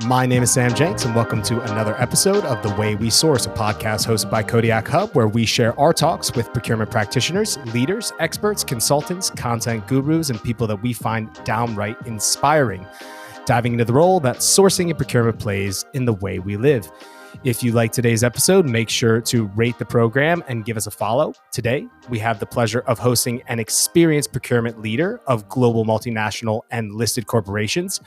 My name is Sam Jenks, and welcome to another episode of The Way We Source, a podcast hosted by Kodiak Hub, where we share our talks with procurement practitioners, leaders, experts, consultants, content gurus, and people that we find downright inspiring, diving into the role that sourcing and procurement plays in the way we live. If you like today's episode, make sure to rate the program and give us a follow. Today, we have the pleasure of hosting an experienced procurement leader of global multinational and listed corporations,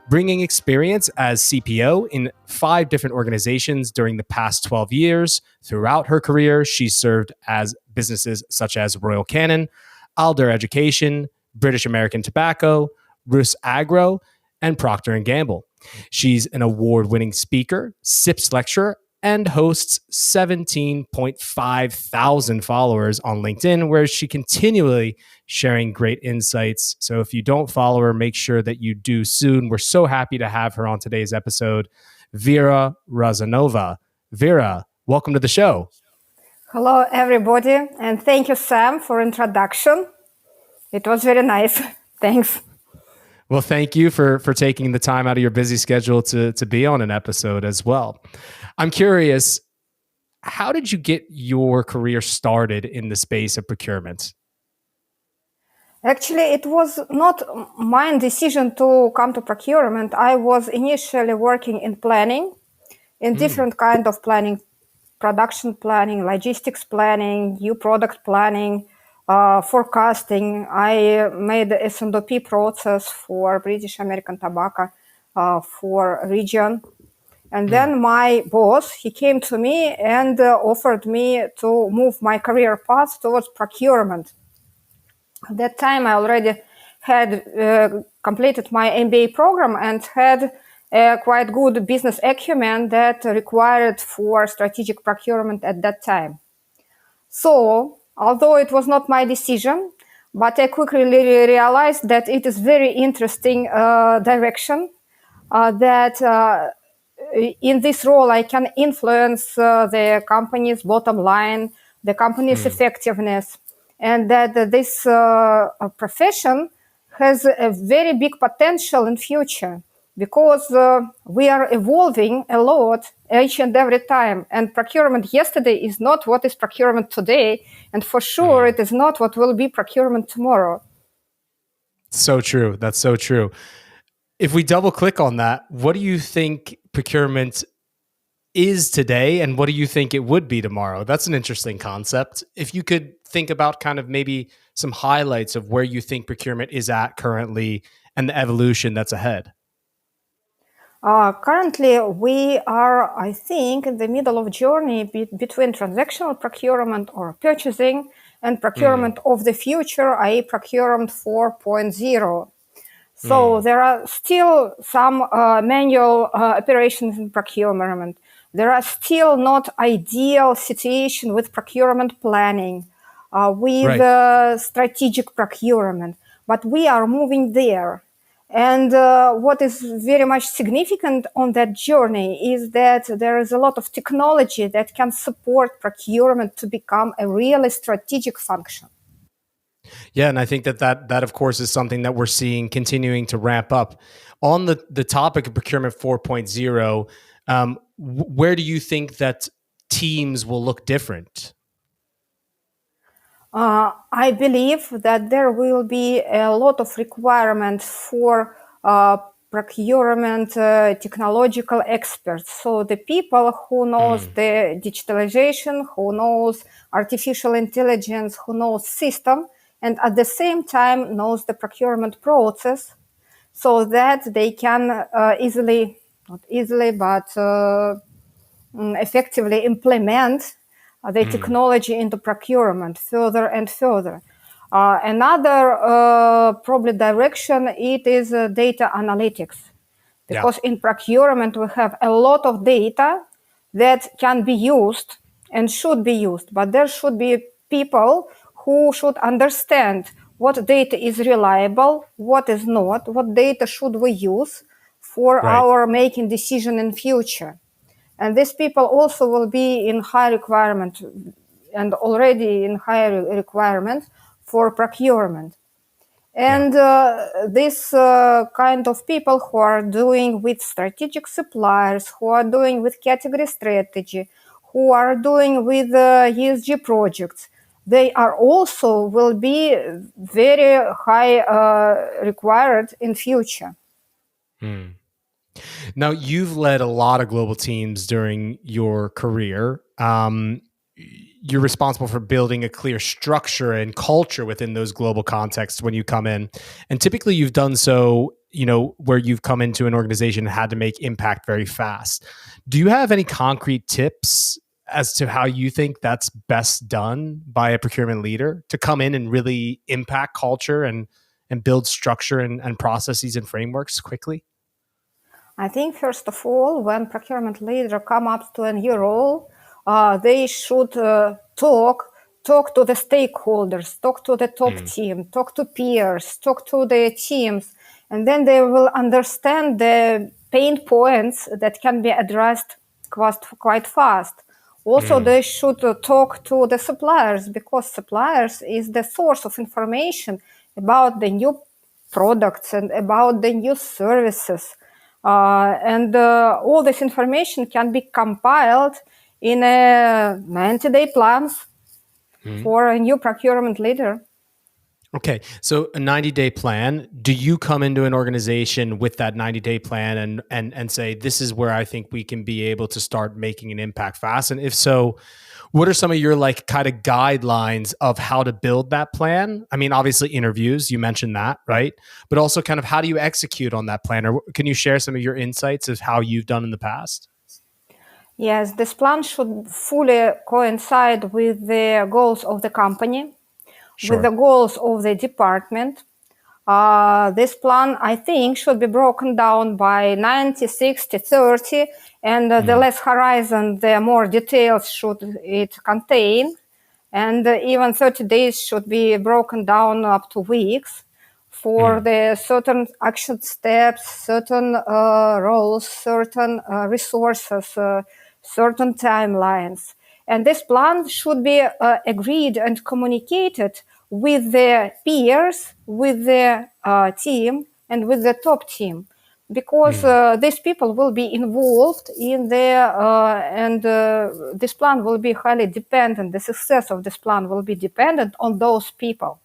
bringing experience as CPO in 5 different organizations during the past 12 years. Throughout her career, she served as businesses such as Royal Canin, Alder Education, British American Tobacco, Rusagro, and Procter Gamble. She's an award-winning speaker, CIPS lecturer, and hosts 17.5 thousand followers on LinkedIn, where she continually sharing great insights. So if you don't follow her, make sure that you do soon. We're so happy to have her on today's episode, Vera Rozanova. Vera, welcome to the show. Hello, everybody, and thank you, Sam, for introduction. It was very nice. Thanks. Well, thank you for taking the time out of your busy schedule to be on an episode as well. I'm curious, how did you get your career started in the space of procurement? Actually, it was not my decision to come to procurement. I was initially working in planning, in different kind of planning, production planning, logistics planning, new product planning, forecasting. I made the S&OP process for British American Tobacco for region. And then my boss, he came to me and offered me to move my career path towards procurement. At that time, I already had completed my MBA program and had a quite good business acumen that required for strategic procurement at that time. So, although it was not my decision, but I quickly realized that it is very interesting direction, that in this role I can influence the company's bottom line, the company's effectiveness, and that this profession has a very big potential in future, because we are evolving a lot each and every time. And procurement yesterday is not what is procurement today. And for sure, it is not what will be procurement tomorrow. So true. That's so true. If we double click on that, what do you think procurement is today and what do you think it would be tomorrow? That's an interesting concept. If you could think about kind of maybe some highlights of where you think procurement is at currently and the evolution that's ahead. Currently, we are, I think, in the middle of journey between transactional procurement or purchasing and procurement of the future, i.e. procurement 4.0. So there are still some manual operations in procurement. There are still not ideal situation with procurement planning, with strategic procurement, but we are moving there. And what is very much significant on that journey is that there is a lot of technology that can support procurement to become a really strategic function. Yeah, and I think that of course is something that we're seeing continuing to ramp up. On the topic of procurement 4.0, where do you think that teams will look different? I believe that there will be a lot of requirement for procurement technological experts. So the people who knows the digitalization, who knows artificial intelligence, who knows system, and at the same time knows the procurement process, so that they can effectively implement the technology into procurement further and further. Another probably direction, it is data analytics. Because in procurement, we have a lot of data that can be used and should be used. But there should be people who should understand what data is reliable, what is not, what data should we use for our making decision in future. And these people also will be in high requirement and already in high requirement for procurement. And this kind of people who are doing with strategic suppliers, who are doing with category strategy, who are doing with ESG projects, they are also will be very high required in future. Now, you've led a lot of global teams during your career. You're responsible for building a clear structure and culture within those global contexts when you come in. And typically you've done so, where you've come into an organization and had to make impact very fast. Do you have any concrete tips as to how you think that's best done by a procurement leader to come in and really impact culture and build structure and processes and frameworks quickly? I think, first of all, when procurement leader come up to a new role, they should talk to the stakeholders, talk to the top team, talk to peers, talk to the teams, and then they will understand the pain points that can be addressed quite fast. Also, they should talk to the suppliers, because suppliers is the source of information about the new products and about the new services. And all this information can be compiled in a 90-day plans for a new procurement leader. Okay, so a 90-day plan. Do you come into an organization with that 90-day plan and say, this is where I think we can be able to start making an impact fast? And if so, what are some of your kind of guidelines of how to build that plan? I mean, obviously interviews, you mentioned that, right? But also kind of how do you execute on that plan? Or can you share some of your insights of how you've done in the past? Yes, this plan should fully coincide with the goals of the company, with the goals of the department. This plan, I think, should be broken down by 90, 60, 30, and the less horizon, the more details should it contain. And even 30 days should be broken down up to weeks for the certain action steps, certain roles, certain resources, certain timelines. And this plan should be agreed and communicated with the peers, with the team, and with the top team, because these people will be involved in and this plan will be highly dependent. The success of this plan will be dependent on those people.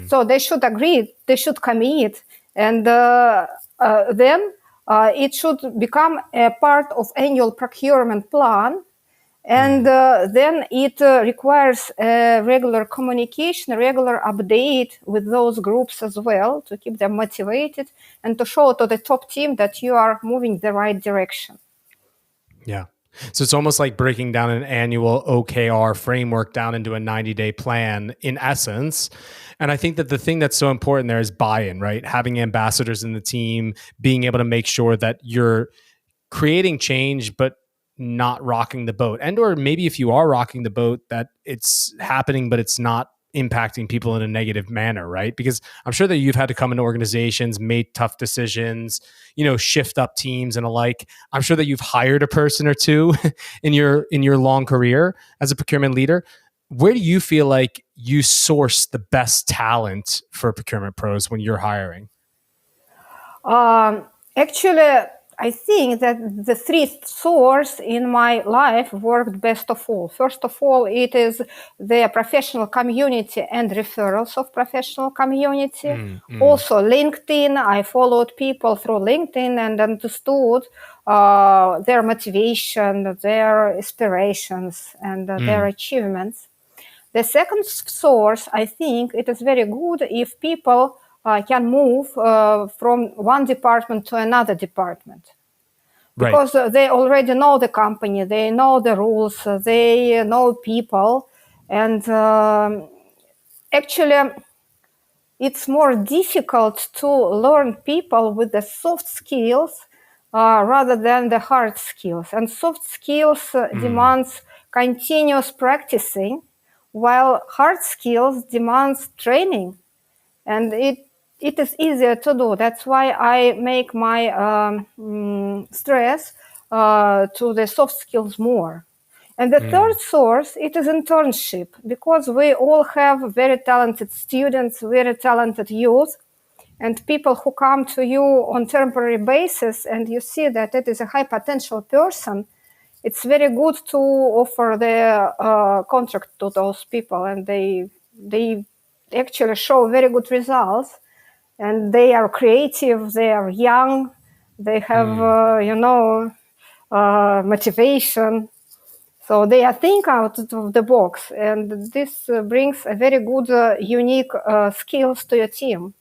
So they should agree, they should commit, and then it should become a part of annual procurement plan. And then it requires regular communication, regular update with those groups as well, to keep them motivated and to show to the top team that you are moving the right direction. Yeah. So it's almost like breaking down an annual OKR framework down into a 90-day plan in essence. And I think that the thing that's so important there is buy-in, right? Having ambassadors in the team, being able to make sure that you're creating change, but not rocking the boat. And or maybe if you are rocking the boat, that it's happening, but it's not impacting people in a negative manner, right? Because I'm sure that you've had to come into organizations, made tough decisions, shift up teams and alike. I'm sure that you've hired a person or two in your long career as a procurement leader. Where do you feel like you source the best talent for procurement pros when you're hiring? Actually, I think that the three sources in my life worked best of all. First of all, it is the professional community and referrals of professional community. Also, LinkedIn. I followed people through LinkedIn and understood their motivation, their aspirations, and their achievements. The second source, I think it is very good if people can move from one department to another department. Because they already know the company, they know the rules, they know people. And actually, it's more difficult to learn people with the soft skills rather than the hard skills. And soft skills demands continuous practicing, while hard skills demands training. And it is easier to do. That's why I make my stress to the soft skills more. And the third source, it is internship, because we all have very talented students, very talented youth, and people who come to you on temporary basis, and you see that it is a high potential person. It's very good to offer the contract to those people, and they actually show very good results. And they are creative, they are young, they have motivation. So they are think out of the box, and this brings a very good, unique skills to your team.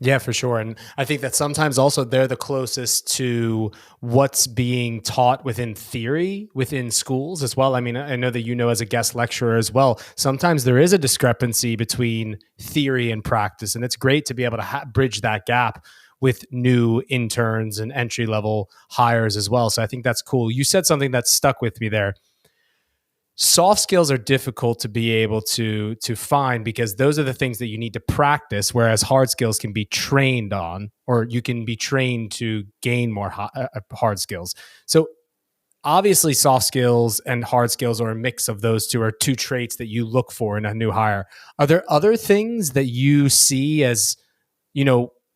Yeah, for sure. And I think that sometimes also they're the closest to what's being taught within theory within schools as well. I mean, I know that you know as a guest lecturer as well, sometimes there is a discrepancy between theory and practice. And it's great to be able to bridge that gap with new interns and entry level hires as well. So I think that's cool. You said something that stuck with me there. Soft skills are difficult to be able to find because those are the things that you need to practice, whereas hard skills can be trained on, or you can be trained to gain more hard skills. So obviously soft skills and hard skills, or a mix of those two, are two traits that you look for in a new hire. Are there other things that you see as,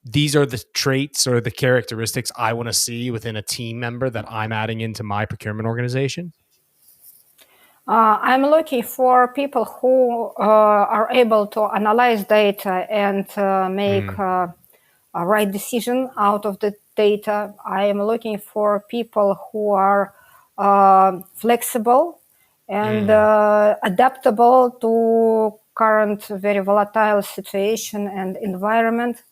these are the traits or the characteristics I want to see within a team member that I'm adding into my procurement organization? I'm looking for people who are able to analyze data and make a right decision out of the data. I am looking for people who are flexible and adaptable to current very volatile situation and environment.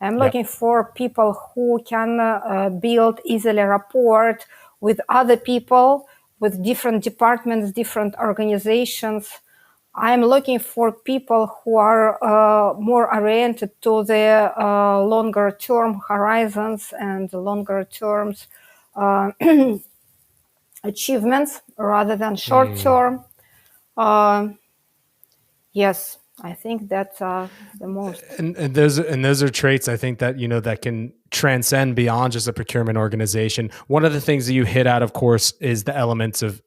I'm looking for people who can build easily rapport with other people, with different departments, different organizations. I'm looking for people who are more oriented to the longer term horizons and longer terms achievements rather than short term. Yes, I think that's the most. And those are traits I think that that can transcend beyond just a procurement organization. One of the things that you hit at, of course, is the elements of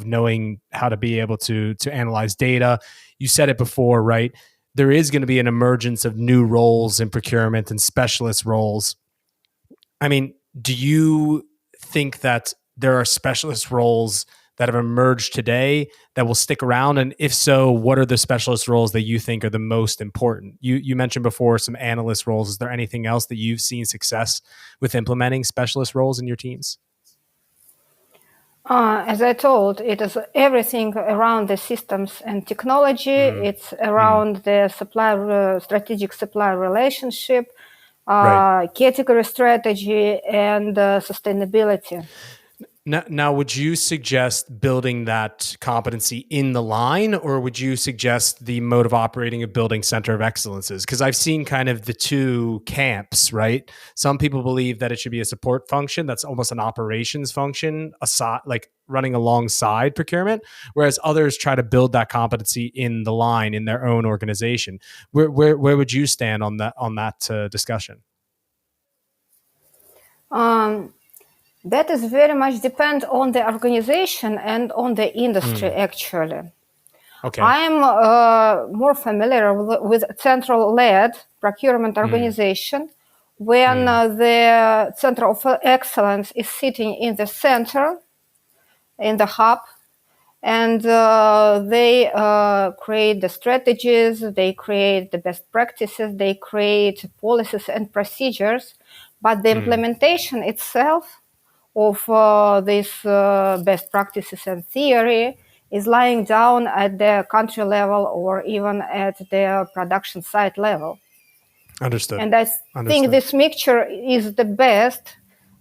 knowing how to be able to analyze data. You said it before, right? There is going to be an emergence of new roles in procurement and specialist roles. I mean, do you think that there are specialist roles that have emerged today that will stick around? And if so, what are the specialist roles that you think are the most important? You mentioned before some analyst roles. Is there anything else that you've seen success with implementing specialist roles in your teams? As I told, it is everything around the systems and technology. It's around the strategic supplier relationship, category strategy, and sustainability. Now, would you suggest building that competency in the line, or would you suggest the mode of operating of building center of excellences? Because I've seen kind of the two camps, right? Some people believe that it should be a support function that's almost an operations function, aside, like running alongside procurement, whereas others try to build that competency in the line in their own organization. Where would you stand on that discussion? That is very much depend on the organization and on the industry, actually. Okay. I'm more familiar with central-led procurement organization when the center of excellence is sitting in the center, in the hub, and they create the strategies, they create the best practices, they create policies and procedures, but the implementation itself of these best practices and theory is lying down at the country level or even at the production site level. Understood. And I think this mixture is the best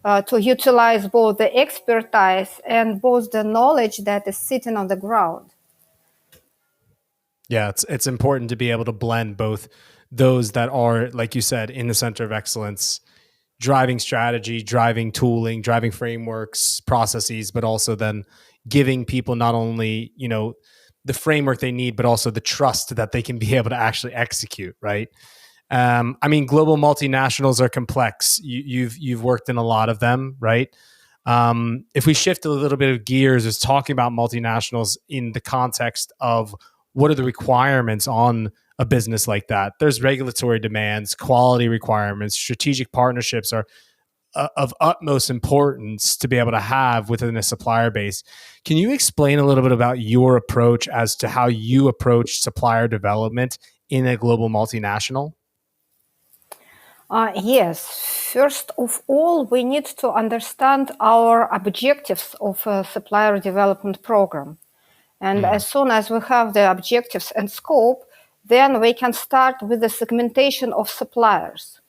to utilize both the expertise and both the knowledge that is sitting on the ground. Yeah, it's important to be able to blend both those that are, like you said, in the center of excellence, driving strategy, driving tooling, driving frameworks, processes, but also then giving people not only, the framework they need, but also the trust that they can be able to actually execute, right? I mean, global multinationals are complex. You've worked in a lot of them, right? If we shift a little bit of gears, is talking about multinationals in the context of what are the requirements on a business like that. There's regulatory demands, quality requirements, strategic partnerships are of utmost importance to be able to have within a supplier base. Can you explain a little bit about your approach as to how you approach supplier development in a global multinational? Yes. First of all, we need to understand our objectives of a supplier development program. And as soon as we have the objectives and scope, then we can start with the segmentation of suppliers.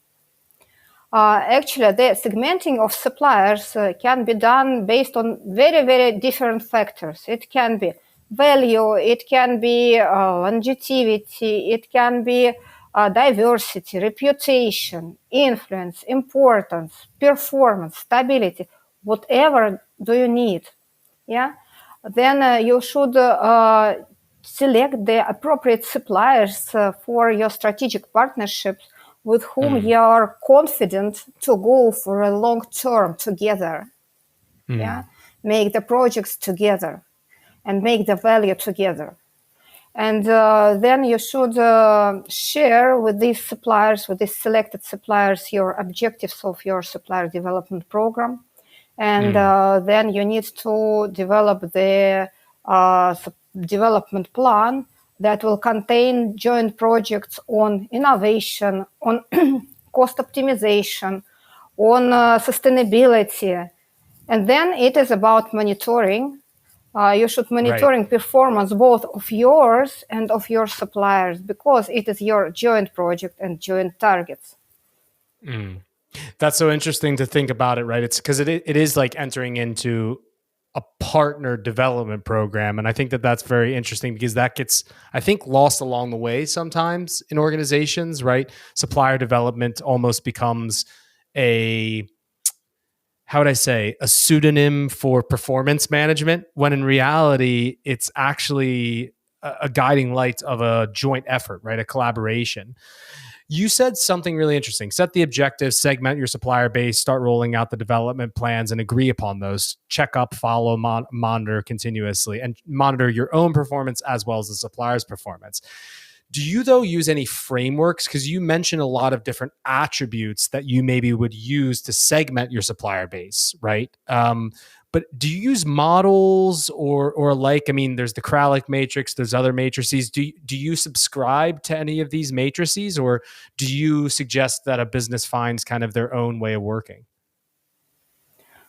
Actually, the segmenting of suppliers can be done based on very, very different factors. It can be value, it can be longevity, it can be diversity, reputation, influence, importance, performance, stability, whatever do you need. Yeah, then you should select the appropriate suppliers for your strategic partnerships with whom you are confident to go for a long term together. Yeah, make the projects together and make the value together. And then you should share with these suppliers, with these selected suppliers, your objectives of your supplier development program. And then you need to develop the development plan that will contain joint projects on innovation, on cost optimization, on sustainability. And then it is about monitoring. You should monitoring performance both of yours and of your suppliers, because it is your joint project and joint targets. That's so interesting to think about it, right? It's because it is like entering into a partner development program. And I think that that's very interesting because that gets, I think, lost along the way sometimes in organizations, right? Supplier development almost becomes a pseudonym for performance management, when in reality, it's actually a guiding light of a joint effort, right? A collaboration. You said something really interesting. Set the objectives, segment your supplier base, start rolling out the development plans and agree upon those. Check up, follow, monitor continuously, and monitor your own performance as well as the supplier's performance. Do you, though, use any frameworks? Because you mentioned a lot of different attributes that you maybe would use to segment your supplier base, right? But do you use models or like, I mean, there's the Kralik matrix, there's other matrices. Do you subscribe to any of these matrices, or do you suggest that a business finds kind of their own way of working?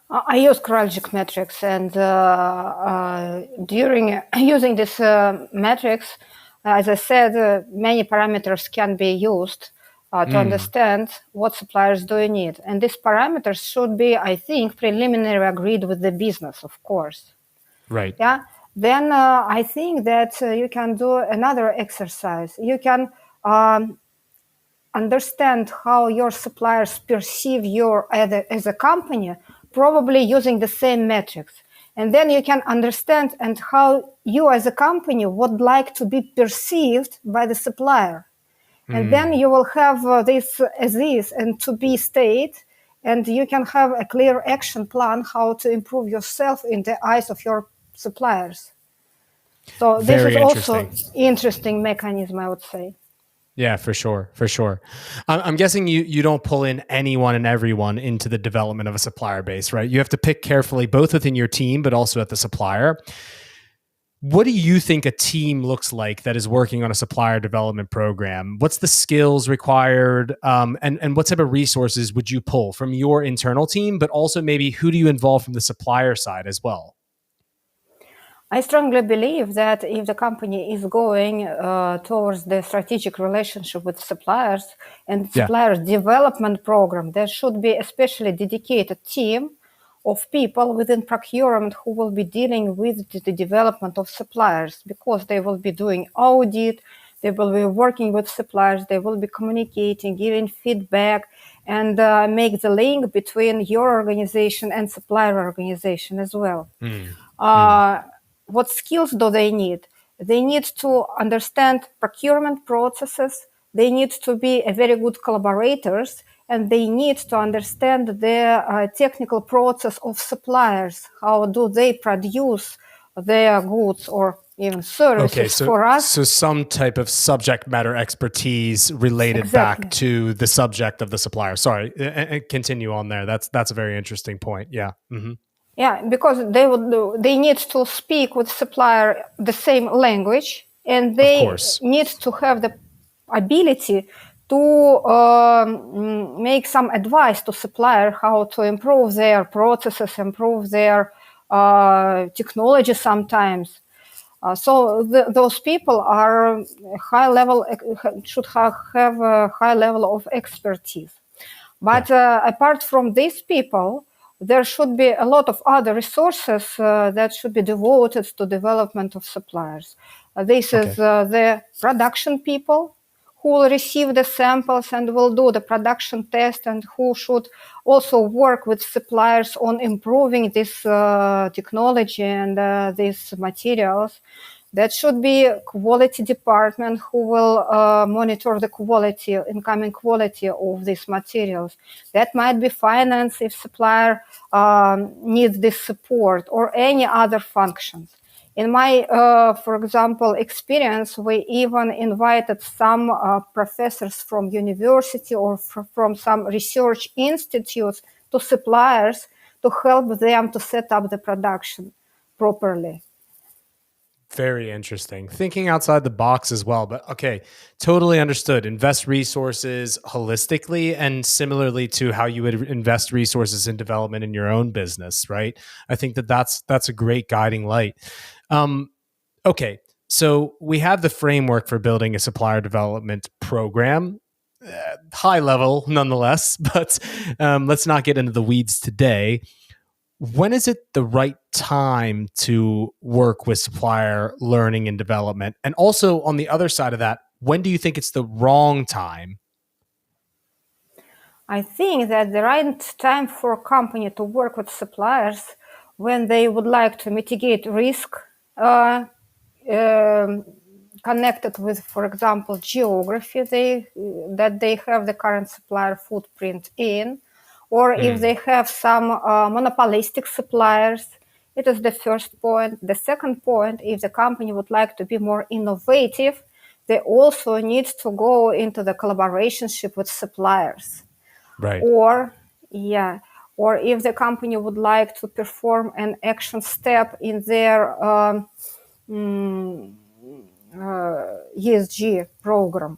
I use Kralik metrics, and during using this metrics, as I said, many parameters can be used to understand what suppliers do you need. And these parameters should be, I think, preliminarily agreed with the business, of course. Right. Yeah. Then I think that you can do another exercise. You can understand how your suppliers perceive you as a company, probably using the same metrics. And then you can understand and how you as a company would like to be perceived by the supplier. And then you will have this as is and to be state, and you can have a clear action plan how to improve yourself in the eyes of your suppliers. So this is also interesting mechanism, I would say. Yeah, for sure. For sure. I'm guessing you don't pull in anyone and everyone into the development of a supplier base, right? You have to pick carefully, both within your team, but also at the supplier. What do you think a team looks like that is working on a supplier development program? What's the skills required? And what type of resources would you pull from your internal team, but also maybe who do you involve from the supplier side as well? I strongly believe that if the company is going towards the strategic relationship with suppliers and supplier development program, there should be especially dedicated team of people within procurement who will be dealing with the development of suppliers, because they will be doing audit, they will be working with suppliers, they will be communicating, giving feedback, and make the link between your organization and supplier organization as well. What skills do they need? They need to understand procurement processes. They need to be a very good collaborators, and they need to understand the technical process of suppliers. How do they produce their goods or even services for us? So some type of subject matter expertise related back to the subject of the supplier. Sorry, continue on there. That's a very interesting point. Yeah. Mm-hmm. Yeah, because they need to speak with supplier the same language, and they need to have the ability to make some advice to supplier how to improve their processes, improve their technology sometimes. So those people are high level, should have a high level of expertise. But apart from these people, there should be a lot of other resources that should be devoted to development of suppliers. This is the production people who will receive the samples and will do the production test, and who should also work with suppliers on improving this technology and these materials. That should be a quality department who will monitor the quality, incoming quality of these materials. That might be finance if supplier needs this support, or any other functions. In my, for example, experience, we even invited some professors from university or from some research institutes to suppliers to help them to set up the production properly. Very interesting. Thinking outside the box as well, but okay, totally understood. Invest resources holistically and similarly to how you would invest resources in development in your own business, right? I think that's a great guiding light. Okay, so we have the framework for building a supplier development program. High level nonetheless, but let's not get into the weeds today. When is it the right time to work with supplier learning and development? And also on the other side of that, when do you think it's the wrong time? I think that the right time for a company to work with suppliers when they would like to mitigate risk connected with, for example, geography that they have the current supplier footprint in, or if they have some monopolistic suppliers. It is the first point. The second point, if the company would like to be more innovative, they also need to go into the collaborationship with suppliers. Right. Or if the company would like to perform an action step in their ESG program.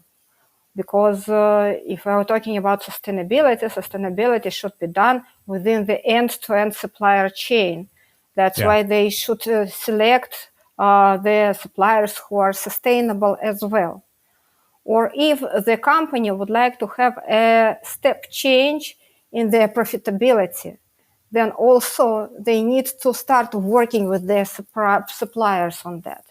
Because if we're talking about sustainability should be done within the end-to-end supplier chain. That's why they should select the suppliers who are sustainable as well. Or if the company would like to have a step change in their profitability, then also they need to start working with their suppliers on that.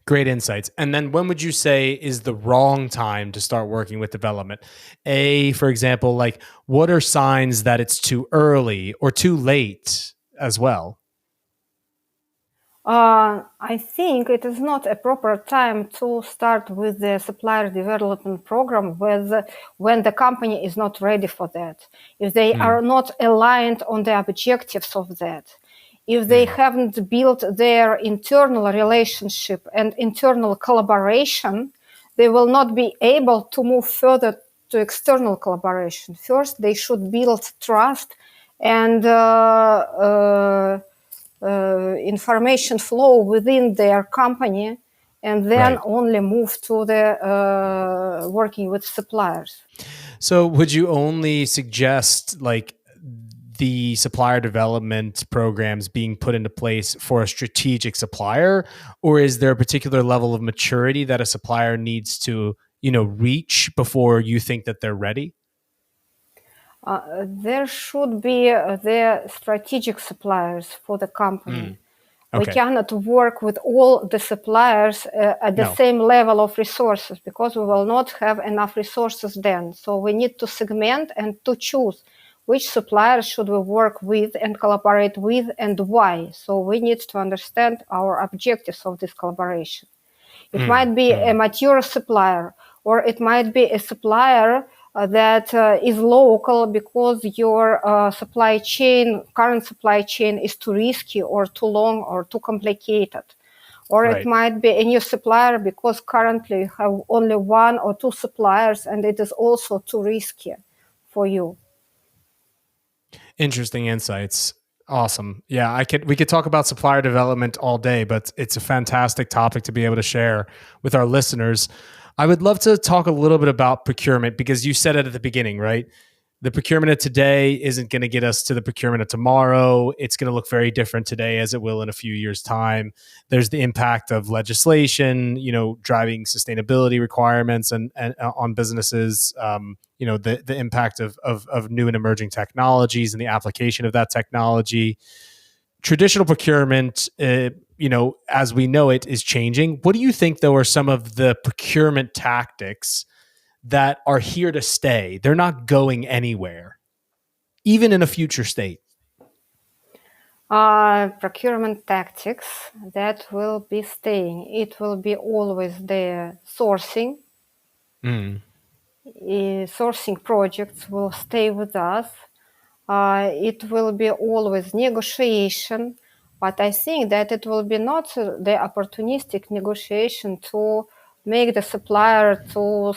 Great insights. And then when would you say is the wrong time to start working with development? For example, like what are signs that it's too early or too late as well? I think it is not a proper time to start with the supplier development program when the company is not ready for that. If they are not aligned on the objectives of that. If they haven't built their internal relationship and internal collaboration, they will not be able to move further to external collaboration. First, they should build trust and information flow within their company, and then only move to the working with suppliers. So would you only suggest like the supplier development programs being put into place for a strategic supplier, or is there a particular level of maturity that a supplier needs to, reach before you think that they're ready? There should be the strategic suppliers for the company. We cannot work with all the suppliers at the same level of resources, because we will not have enough resources then. So we need to segment and to choose which suppliers should we work with and collaborate with, and why. So we need to understand our objectives of this collaboration. It might be a mature supplier, or it might be a supplier that is local because your current supply chain is too risky or too long or too complicated. Or it might be a new supplier because currently you have only one or two suppliers and it is also too risky for you. Interesting insights. Awesome. Yeah, we could talk about supplier development all day, but it's a fantastic topic to be able to share with our listeners. I would love to talk a little bit about procurement because you said it at the beginning, right? The procurement of today isn't going to get us to the procurement of tomorrow. It's going to look very different today as it will in a few years' time. There's the impact of legislation, driving sustainability requirements and on businesses. The impact of new and emerging technologies and the application of that technology. Traditional procurement, as we know it, is changing. What do you think, though, are some of the procurement tactics that are here to stay? They're not going anywhere, even in a future state. Procurement tactics that will be staying. It will be always the sourcing. Sourcing projects will stay with us. It will be always negotiation, but I think that it will be not the opportunistic negotiation to make the supplier to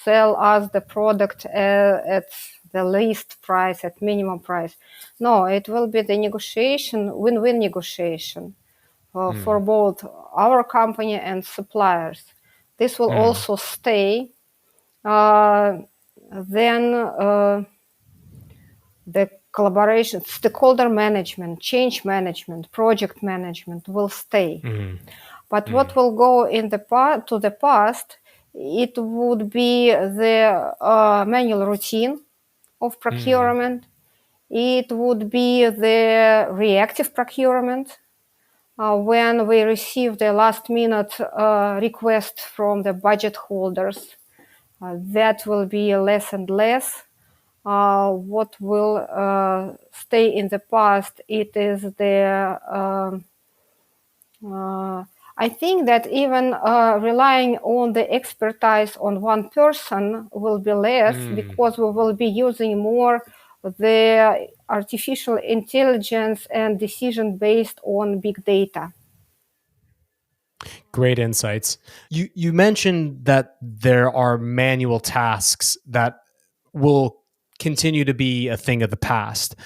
sell us the product at the least price, at minimum price. No, it will be the negotiation, win-win negotiation for both our company and suppliers. This will also stay. Then the collaboration, stakeholder management, change management, project management will stay. But what will go to the past, it would be the manual routine of procurement. It would be the reactive procurement. When we receive the last minute request from the budget holders, that will be less and less. What will stay in the past, it is I think that even relying on the expertise on one person will be less because we will be using more the artificial intelligence and decision based on big data. Great insights. You mentioned that there are manual tasks that will continue to be a thing of the past.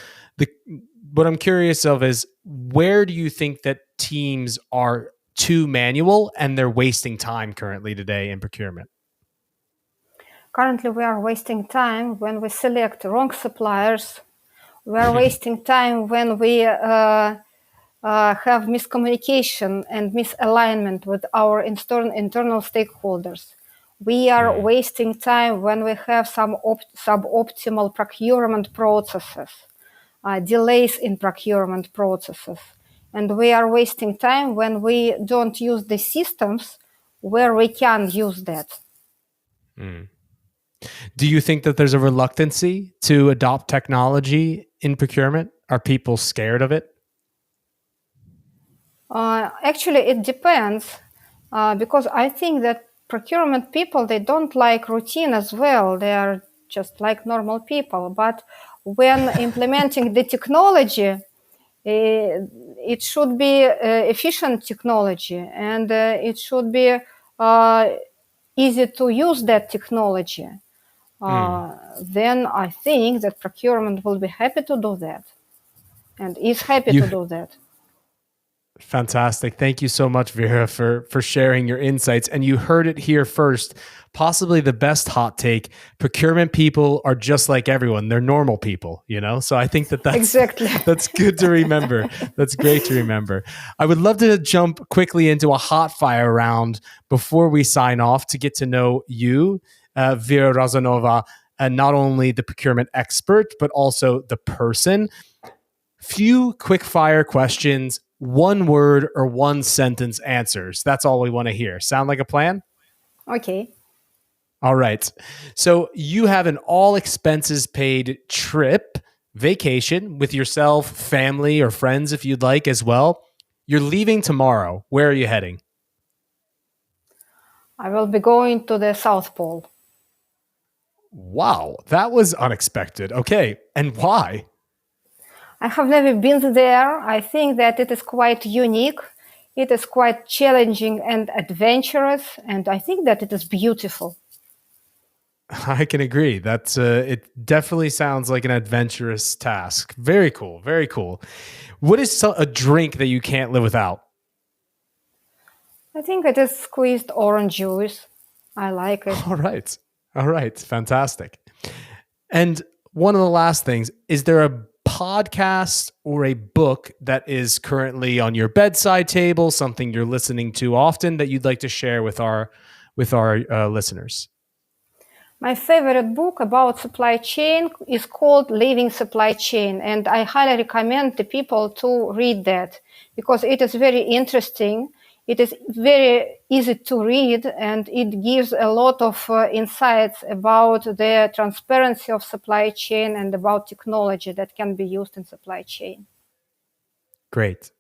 What I'm curious of is, where do you think that teams are too manual and they're wasting time currently today in procurement? Currently, we are wasting time when we select wrong suppliers. We are wasting time when we have miscommunication and misalignment with our internal stakeholders. We are wasting time when we have some suboptimal procurement processes, delays in procurement processes. And we are wasting time when we don't use the systems where we can use that. Do you think that there's a reluctancy to adopt technology in procurement? Are people scared of it? Actually, it depends, because I think that procurement people, they don't like routine as well. They are just like normal people. But when implementing the technology, it should be efficient technology, and it should be easy to use that technology. Then I think that procurement will be happy to do that, and is happy to do that. Fantastic. Thank you so much, Vera, for sharing your insights. And you heard it here first. Possibly the best hot take: procurement people are just like everyone. They're normal people, So I think that's exactly. That's good to remember. That's great to remember. I would love to jump quickly into a hot fire round before we sign off to get to know you, Vera Rozanova, and not only the procurement expert, but also the person. Few quick fire questions, one word or one sentence answers. That's all we want to hear. Sound like a plan? Okay. All right. So you have an all expenses paid trip, vacation with yourself, family, or friends if you'd like as well. You're leaving tomorrow. Where are you heading? I will be going to the South Pole. Wow, that was unexpected. Okay, and why? I have never been there. I think that it is quite unique. It is quite challenging and adventurous, and I think that it is beautiful. I can agree. That's it definitely sounds like an adventurous task. Very cool. Very cool. What is a drink that you can't live without? I think it is squeezed orange juice. I like it. All right. All right. Fantastic. And one of the last things, is there a podcast or a book that is currently on your bedside table, something you're listening to often that you'd like to share with our listeners? My favorite book about supply chain is called Living Supply Chain, and I highly recommend the people to read that because it is very interesting. It is very easy to read, and it gives a lot of insights about the transparency of supply chain and about technology that can be used in supply chain. Great.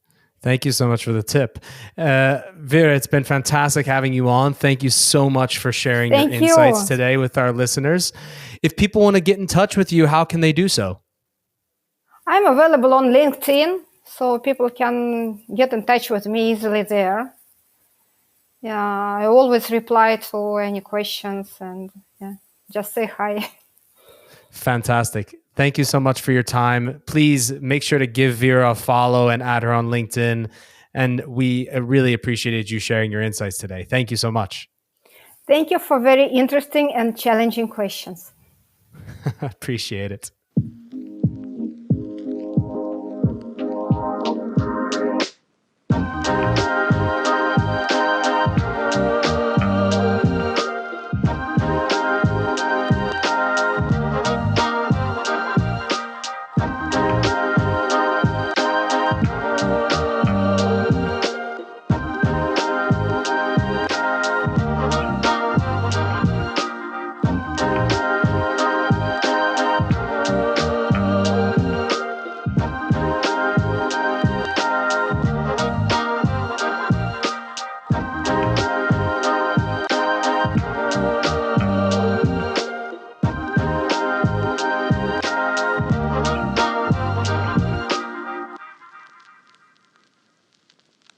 Thank you so much for the tip. Vera, it's been fantastic having you on. Thank you so much for sharing your insights today with our listeners. If people want to get in touch with you, how can they do so? I'm available on LinkedIn, so people can get in touch with me easily there. Yeah, I always reply to any questions and just say hi. Fantastic. Thank you so much for your time. Please make sure to give Vera a follow and add her on LinkedIn. And we really appreciated you sharing your insights today. Thank you so much. Thank you for very interesting and challenging questions. Appreciate it.